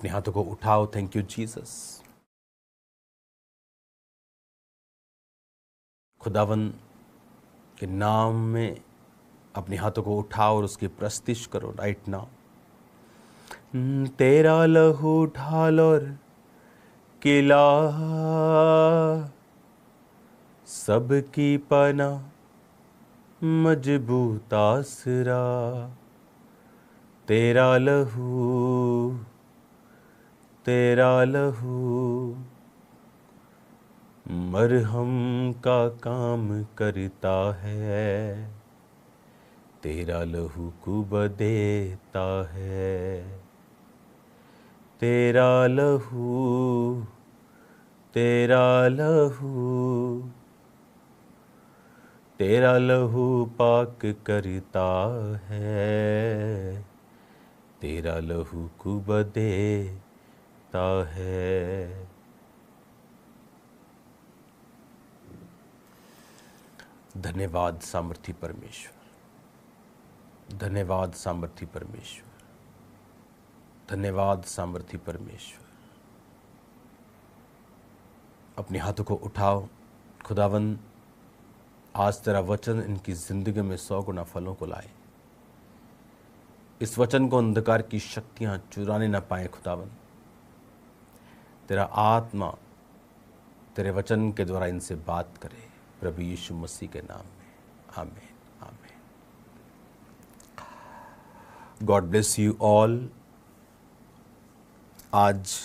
अपने हाथों को उठाओ। Thank you Jesus. खुदावन के नाम में अपने हाथों को उठाओ और उसकी प्रस्तिश करो राइट नाउ। तेरा लहू ढाल और किला सबकी पना मजबूत आसरा। तेरा लहू मरहम का काम करता है। तेरा लहू कुब देता है। तेरा लहू पाक करता है। तेरा लहू कुब देता है। धन्यवाद सामर्थी परमेश्वर। धन्यवाद सामर्थी परमेश्वर। धन्यवाद सामर्थी परमेश्वर। अपने हाथों को उठाओ। खुदावन आज तेरा वचन इनकी जिंदगी में 100 गुना फलों को लाए। इस वचन को अंधकार की शक्तियां चुराने न पाए। खुदावन तेरा आत्मा तेरे वचन के द्वारा इनसे बात करे प्रभु यीशु मसीह के नाम में। आमीन आमीन। God bless you all. आज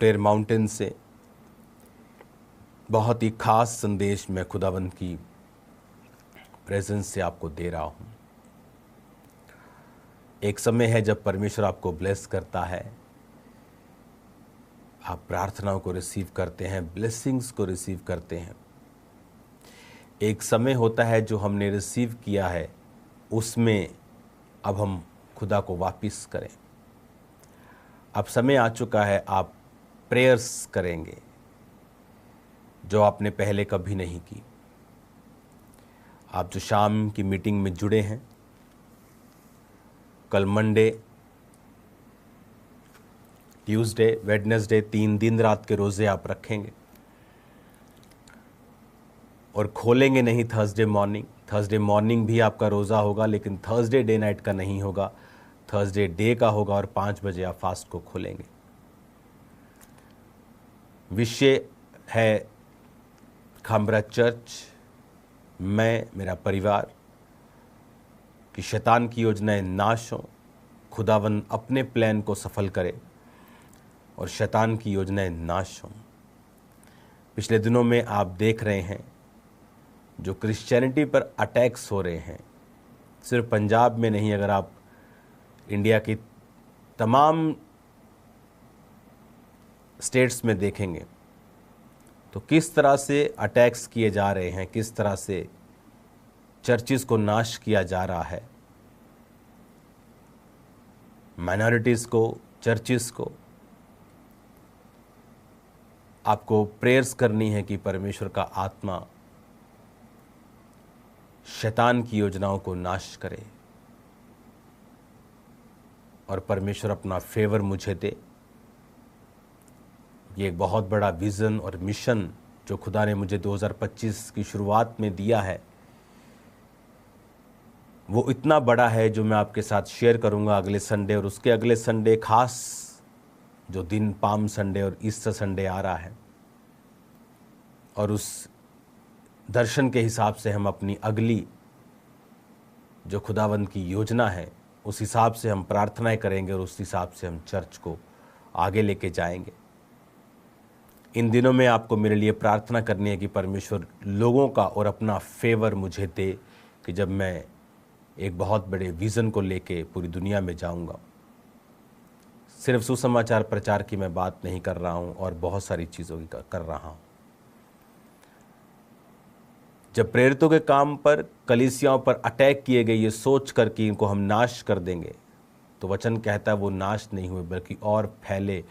प्रेयर माउंटेन से बहुत ही खास संदेश मैं खुदावंत की प्रेजेंस से आपको दे रहा हूँ। एक समय है जब परमेश्वर आपको ब्लेस करता है, आप प्रार्थनाओं को रिसीव करते हैं, ब्लेसिंग्स को रिसीव करते हैं। एक समय होता है जो हमने रिसीव किया है उसमें अब हम खुदा को वापस करें। अब समय आ चुका है आप प्रेयर्स करेंगे जो आपने पहले कभी नहीं की। आप जो शाम की मीटिंग में जुड़े हैं, कल मंडे, ट्यूसडे, वेडनेसडे 3 दिन रात के रोज़े आप रखेंगे और खोलेंगे नहीं थर्सडे मॉर्निंग। थर्सडे मॉर्निंग भी आपका रोज़ा होगा, लेकिन थर्सडे डे नाइट का नहीं होगा, थर्सडे डे का होगा और 5 बजे आप फास्ट को खोलेंगे। विषय है खामरा चर्च, मैं, मेरा परिवार कि शैतान की योजनाएं नाश हों, खुदावन अपने प्लान को सफल करे और शैतान की योजनाएं नाश हों। पिछले दिनों में आप देख रहे हैं जो क्रिश्चियनिटी पर अटैक्स हो रहे हैं, सिर्फ पंजाब में नहीं, अगर आप इंडिया की तमाम स्टेट्स में देखेंगे तो किस तरह से अटैक्स किए जा रहे हैं, किस तरह से चर्चिज़ को नाश किया जा रहा है, माइनॉरिटीज़ को, चर्चिज़ को। आपको प्रेयर्स करनी है कि परमेश्वर का आत्मा शैतान की योजनाओं को नाश करे और परमेश्वर अपना फेवर मुझे दे। ये एक बहुत बड़ा विज़न और मिशन जो खुदा ने मुझे 2025 की शुरुआत में दिया है, वो इतना बड़ा है जो मैं आपके साथ शेयर करूंगा अगले संडे और उसके अगले संडे, खास जो दिन पाम संडे और ईस्टर संडे आ रहा है। और उस दर्शन के हिसाब से हम अपनी अगली जो खुदावंद की योजना है उस हिसाब से हम प्रार्थनाएं करेंगे और उस हिसाब से हम चर्च को आगे लेके जाएंगे। इन दिनों में आपको मेरे लिए प्रार्थना करनी है कि परमेश्वर लोगों का और अपना फेवर मुझे दे कि जब मैं एक बहुत बड़े विज़न को लेके पूरी दुनिया में जाऊंगा। सिर्फ सुसमाचार प्रचार की मैं बात नहीं कर रहा हूं और बहुत सारी चीज़ों की कर रहा हूं। जब प्रेरितों के काम पर, कलीसियाओं पर अटैक किए गए ये सोच कर कि इनको हम नाश कर देंगे, तो वचन कहता है वो नाश नहीं हुए बल्कि और फैले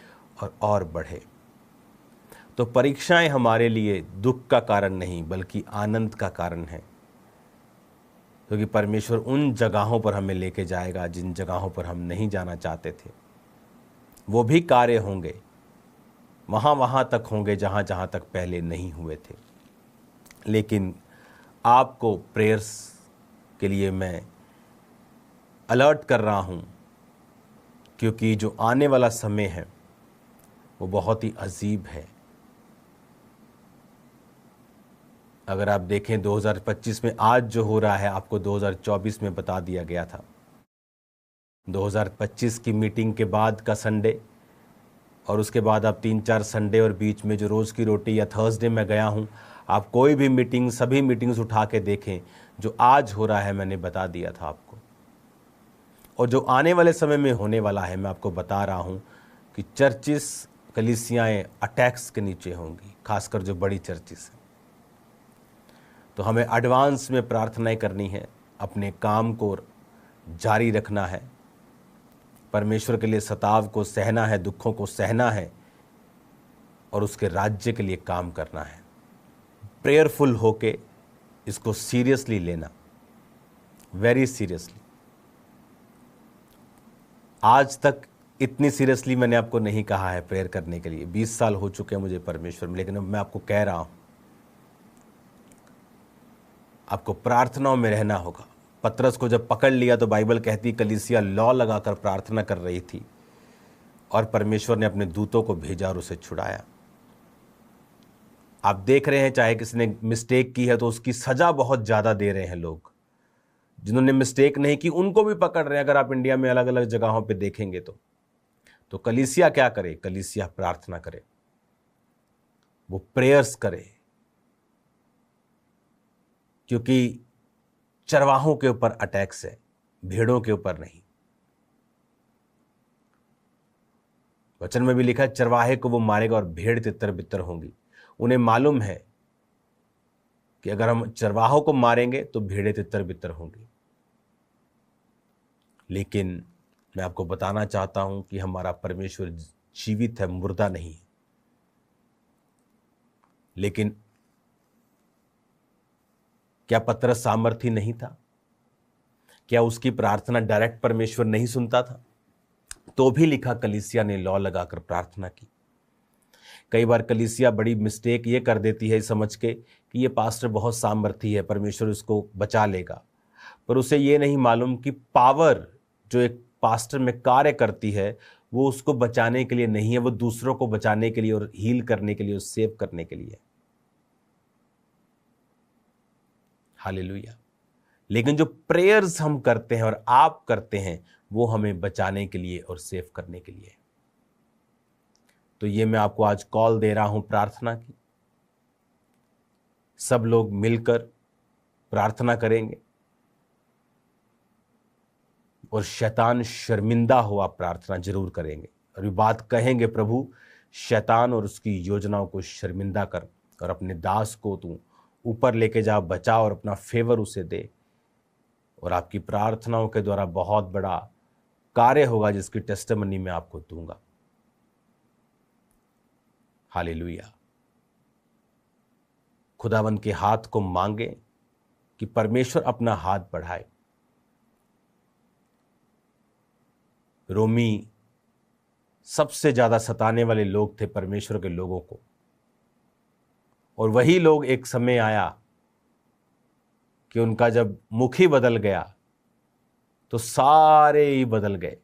और बढ़े। तो परीक्षाएं हमारे लिए दुख का कारण नहीं बल्कि आनंद का कारण है, क्योंकि परमेश्वर उन जगहों पर हमें लेके जाएगा जिन जगहों पर हम नहीं जाना चाहते थे। वो भी कार्य होंगे, वहाँ तक होंगे जहाँ तक पहले नहीं हुए थे। लेकिन आपको प्रेयर्स के लिए मैं अलर्ट कर रहा हूँ, क्योंकि जो आने वाला समय है वो बहुत ही अजीब है। अगर आप देखें 2025 में आज जो हो रहा है, आपको 2024 में बता दिया गया था। 2025 की मीटिंग के बाद का संडे और उसके बाद आप 3-4 संडे और बीच में जो रोज़ की रोटी या थर्सडे में गया हूँ, आप कोई भी मीटिंग, सभी मीटिंग्स उठा के देखें, जो आज हो रहा है मैंने बता दिया था आपको। और जो आने वाले समय में होने वाला है मैं आपको बता रहा हूँ कि चर्चिस, कलीसियाएँ अटैक्स के नीचे होंगी, खासकर जो बड़ी चर्चिस हैं। तो हमें एडवांस में प्रार्थनाएं करनी है, अपने काम को जारी रखना है, परमेश्वर के लिए सताव को सहना है, दुखों को सहना है और उसके राज्य के लिए काम करना है। प्रेयरफुल होके इसको सीरियसली लेना, वेरी सीरियसली। आज तक इतनी सीरियसली मैंने आपको नहीं कहा है प्रेयर करने के लिए। 20 साल हो चुके हैं मुझे परमेश्वर में, लेकिन अब मैं आपको कह रहा हूँ, आपको प्रार्थनाओं में रहना होगा। पतरस को जब पकड़ लिया तो बाइबल कहती कलीसिया लौ लगाकर प्रार्थना कर रही थी और परमेश्वर ने अपने दूतों को भेजा और उसे छुड़ाया। आप देख रहे हैं, चाहे किसी ने मिस्टेक की है तो उसकी सजा बहुत ज़्यादा दे रहे हैं लोग। जिन्होंने मिस्टेक नहीं की उनको भी पकड़ रहे हैं। अगर आप इंडिया में अलग अलग जगहों पे देखेंगे तो कलीसिया क्या करे? कलीसिया प्रार्थना करे, वो प्रेयर्स करे, क्योंकि चरवाहों के ऊपर अटैक्स है, भेड़ों के ऊपर नहीं। वचन में भी लिखा है चरवाहे को वो मारेगा और भेड़ तितर बितर होंगी। उन्हें मालूम है कि अगर हम चरवाहों को मारेंगे तो भेड़ें तितर बितर होंगी। लेकिन मैं आपको बताना चाहता हूं कि हमारा परमेश्वर जीवित है, मुर्दा नहीं है। लेकिन क्या पतरस सामर्थी नहीं था? क्या उसकी प्रार्थना डायरेक्ट परमेश्वर नहीं सुनता था? तो भी लिखा कलीसिया ने लौ लगाकर प्रार्थना की। कई बार कलीसिया बड़ी मिस्टेक ये कर देती है समझ के कि ये पास्टर बहुत सामर्थी है, परमेश्वर उसको बचा लेगा, पर उसे ये नहीं मालूम कि पावर जो एक पास्टर में कार्य करती है वो उसको बचाने के लिए नहीं है, वो दूसरों को बचाने के लिए और हील करने के लिए और सेव करने के लिए। हालेलुया। लेकिन जो प्रेयर्स हम करते हैं और आप करते हैं वो हमें बचाने के लिए और सेव करने के लिए। तो ये मैं आपको आज कॉल दे रहा हूं प्रार्थना की। सब लोग मिलकर प्रार्थना करेंगे और शैतान शर्मिंदा हो, आप प्रार्थना जरूर करेंगे और ये बात कहेंगे, प्रभु शैतान और उसकी योजनाओं को शर्मिंदा कर और अपने दास को तू ऊपर लेके जा, बचा और अपना फेवर उसे दे। और आपकी प्रार्थनाओं के द्वारा बहुत बड़ा कार्य होगा जिसकी टेस्टिमनी मैं आपको दूंगा। हालेलुया। खुदावंद के हाथ को मांगे कि परमेश्वर अपना हाथ बढ़ाए। रोमी सबसे ज्यादा सताने वाले लोग थे परमेश्वर के लोगों को, और वही लोग एक समय आया कि उनका जब मुख ही बदल गया तो सारे ही बदल गए।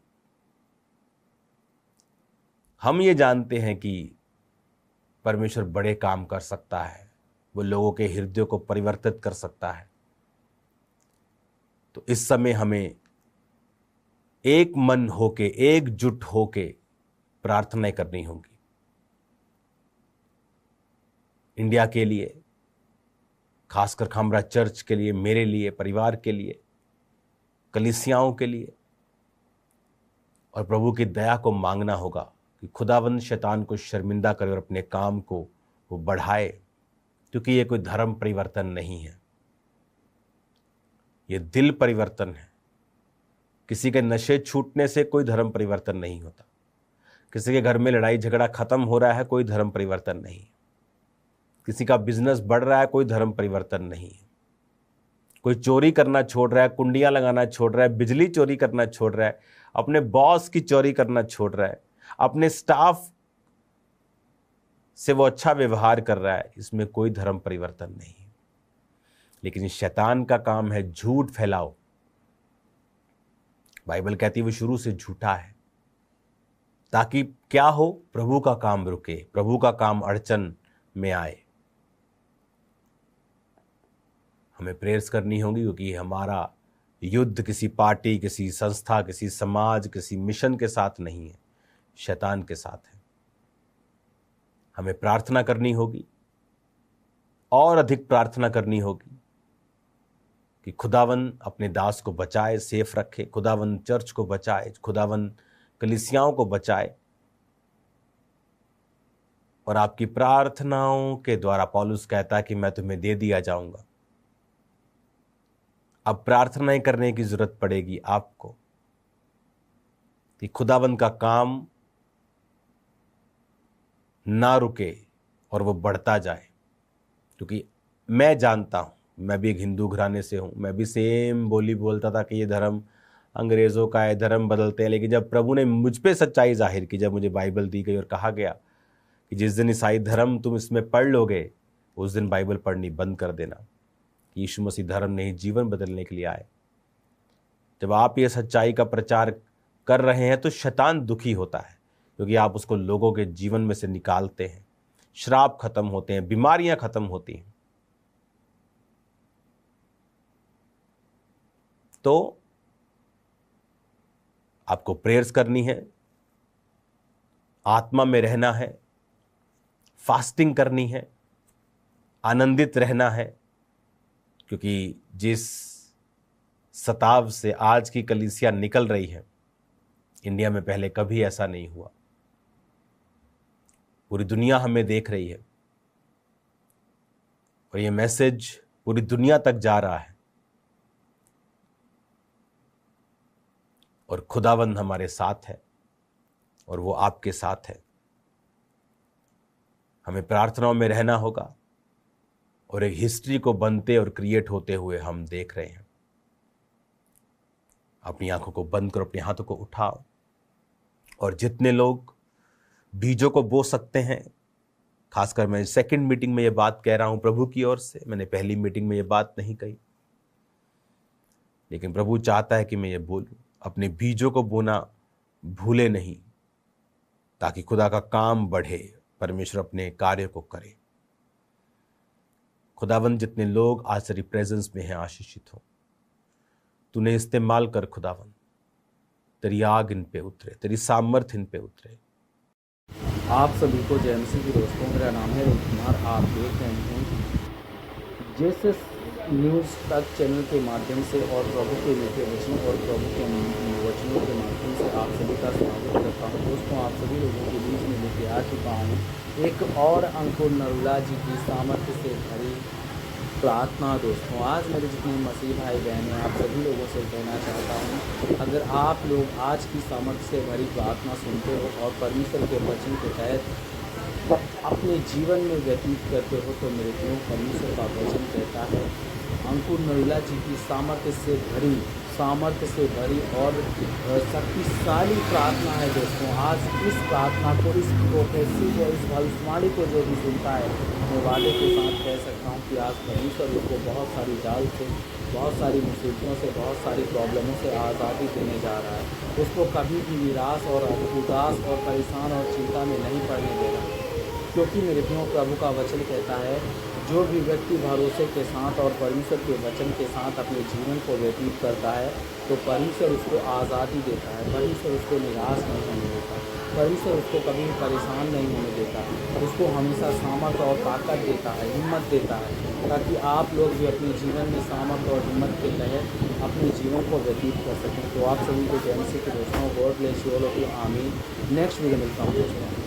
हम ये जानते हैं कि परमेश्वर बड़े काम कर सकता है, वो लोगों के हृदयों को परिवर्तित कर सकता है। तो इस समय हमें एक मन होके, एकजुट होके प्रार्थनाएं करनी होगी इंडिया के लिए, खासकर खामरा चर्च के लिए, मेरे लिए, परिवार के लिए, कलीसियाओं के लिए। और प्रभु की दया को मांगना होगा कि खुदावंद शैतान को शर्मिंदा करे और अपने काम को वो बढ़ाए, क्योंकि ये कोई धर्म परिवर्तन नहीं है, ये दिल परिवर्तन है। किसी के नशे छूटने से कोई धर्म परिवर्तन नहीं होता। किसी के घर में लड़ाई झगड़ा खत्म हो रहा है, कोई धर्म परिवर्तन नहीं है। किसी का बिजनेस बढ़ रहा है, कोई धर्म परिवर्तन नहीं है। कोई चोरी करना छोड़ रहा है, कुंडियां लगाना छोड़ रहा है, बिजली चोरी करना छोड़ रहा है, अपने बॉस की चोरी करना छोड़ रहा है, अपने स्टाफ से वो अच्छा व्यवहार कर रहा है, इसमें कोई धर्म परिवर्तन नहीं है। लेकिन शैतान का काम है झूठ फैलाओ। बाइबल कहती है वो शुरू से झूठा है, ताकि क्या हो, प्रभु का काम रुके, प्रभु का काम अड़चन में आए। हमें प्रेयर्स करनी होगी, क्योंकि हमारा युद्ध किसी पार्टी, किसी संस्था, किसी समाज, किसी मिशन के साथ नहीं है, शैतान के साथ है। हमें प्रार्थना करनी होगी और अधिक प्रार्थना करनी होगी कि खुदावन अपने दास को बचाए, सेफ रखे, खुदावन चर्च को बचाए, खुदावन कलीसियाओं को बचाए। और आपकी प्रार्थनाओं के द्वारा पौलुस कहता है कि मैं तुम्हें दे दिया जाऊंगा। अब प्रार्थनाएं करने की जरूरत पड़ेगी आपको कि खुदावन का काम ना रुके और वो बढ़ता जाए। क्योंकि मैं जानता हूं, मैं भी एक हिंदू घराने से हूं, मैं भी सेम बोली बोलता था कि ये धर्म अंग्रेज़ों का है, धर्म बदलते हैं। लेकिन जब प्रभु ने मुझ पे सच्चाई जाहिर की, जब मुझे बाइबल दी गई और कहा गया कि जिस दिन ईसाई धर्म तुम इसमें पढ़ लोगे, उस दिन बाइबल पढ़नी बंद कर देना। यीशु मसीह धर्म नहीं, जीवन बदलने के लिए आए। जब आप ये सच्चाई का प्रचार कर रहे हैं तो शैतान दुखी होता है, क्योंकि आप उसको लोगों के जीवन में से निकालते हैं, श्राप खत्म होते हैं, बीमारियां खत्म होती हैं। तो आपको प्रेयर्स करनी है, आत्मा में रहना है, फास्टिंग करनी है, आनंदित रहना है। क्योंकि जिस सताव से आज की कलीसिया निकल रही है, इंडिया में पहले कभी ऐसा नहीं हुआ। पूरी दुनिया हमें देख रही है और ये मैसेज पूरी दुनिया तक जा रहा है। और खुदावंद हमारे साथ है और वो आपके साथ है। हमें प्रार्थनाओं में रहना होगा और एक हिस्ट्री को बनते और क्रिएट होते हुए हम देख रहे हैं। अपनी आंखों को बंद करो, अपने हाथों को उठाओ और जितने लोग बीजों को बो सकते हैं, खासकर मैं सेकंड मीटिंग में ये बात कह रहा हूं प्रभु की ओर से, मैंने पहली मीटिंग में ये बात नहीं कही, लेकिन प्रभु चाहता है कि मैं ये बोलूं। अपने बीजों को बोना भूले नहीं, ताकि खुदा का काम बढ़े, परमेश्वर अपने कार्य को करे। खुदावंद जितने लोग आज तेरी प्रेजेंस में हैं आशीषित हो। तूने इस्तेमाल कर खुदावंद, तेरी आग इन पे उतरे, तेरी सामर्थ इन पे उतरे। आप सभी को जय मसीह की दोस्तों, मेरा नाम है रोहित कुमार। आप देख रहे हैं जेसस न्यूज़ तक चैनल के माध्यम से और प्रभु के मीठे वचनों और प्रभु के वचनों के माध्यम से आप सभी का स्वागत करता हूं। दोस्तों, आप सभी लोगों के बीच में लेके आ चुका हूं एक और अंकुर नरुला जी की सामर्थ्य से भरी प्रार्थना। दोस्तों, आज मेरे जितने मसीह भाई बहन हैं, आप सभी लोगों से कहना चाहता हूं, अगर आप लोग आज की सामर्थ्य से भरी प्रार्थना सुनते हो और परमेश्वर के वचन के तहत अपने जीवन में व्यतीत करते हो, तो मेरे क्यों परमेश्वर का वचन कहता है, अंकुर नरुला जी की सामर्थ्य से भरी और शक्तिशाली प्रार्थना है। दोस्तों, आज इस प्रार्थना को, इस प्रोफेसी को, इस भविष्यवाणी को जो भी सुनता है, मैं वादे के साथ कह सकता हूँ कि आज परमेश्वर उसको बहुत सारी जाल से, बहुत सारी मुसीबतों से, बहुत सारी प्रॉब्लमों से आज़ादी देने जा रहा है। उसको कभी भी निराश और उदास और परेशान और चिंता में नहीं पड़ने देगा, क्योंकि मेरे प्रियो प्रभु का वचन कहता है, जो भी व्यक्ति भरोसे के साथ और परमेश्वर के वचन के साथ अपने जीवन को व्यतीत करता है, तो परमेश्वर उसको आज़ादी देता है, परमेश्वर उसको निराश नहीं होने देता, परमेश्वर उसको कभी परेशान नहीं होने देता, उसको हमेशा सामर्थ और ताकत देता है, हिम्मत देता है, ताकि आप लोग भी अपने जीवन में सामर्थ और हिम्मत के तहत अपने जीवन को व्यतीत कर सकें। तो आप सभी को जय मसीह के दोस्तों, God bless you all of you, आमीन। नेक्स्ट वीडियो मिलता हूँ दोस्तों।